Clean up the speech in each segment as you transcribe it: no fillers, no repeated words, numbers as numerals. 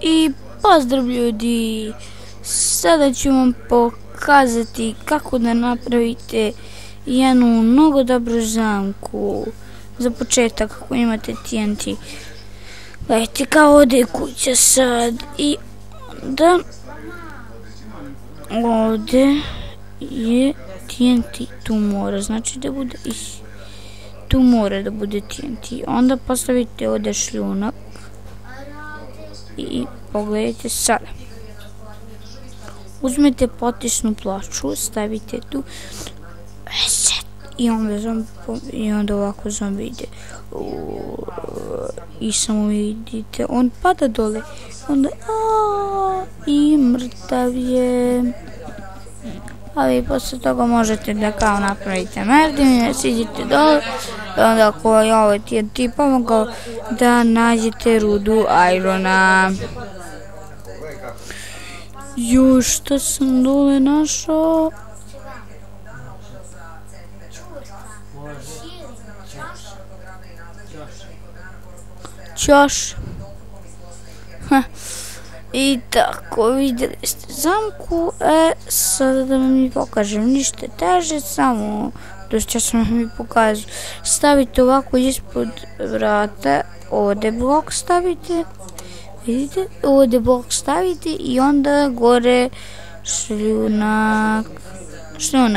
I pozdrav ljudi, sada ću vam pokazati kako da napravite jednu mnogo dobru zamku. Za početak, ako imate TNT, gledajte kao ovdje je kuća sad i onda ovdje je TNT, tu mora znači da bude tu mora da bude TNT, onda postavite ovdje šljunak i pogledajte sada. Uzmete potisnu ploču, stavite tu i onda ovako zombi ide i samo vidite, on pada dole, onda i mrtav je. Ali posle toga možete da kao napravite merdine, siđete dole i onda ako je ovaj TNT pomogao da nađete rudu irona. Još što sam dole našao? Ćoš. I tako, vidjeli ste zamku, sada da vam mi pokažem, ništa teže, samo dosta sam vam mi pokazao. Stavite ovako ispod vrata, ovdje blok stavite, vidite, ovdje blok stavite i onda gore šljunak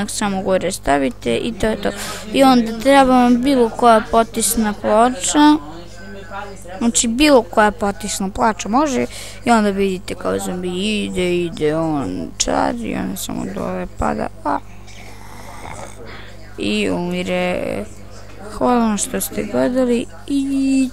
samo gore stavite i to je to. I onda treba vam bilo koja potisna ploča, znači bilo koja potisna ploča može i onda vidite kao zombi ide on čari, on samo dole pada i umire. Hvala vam što ste gledali i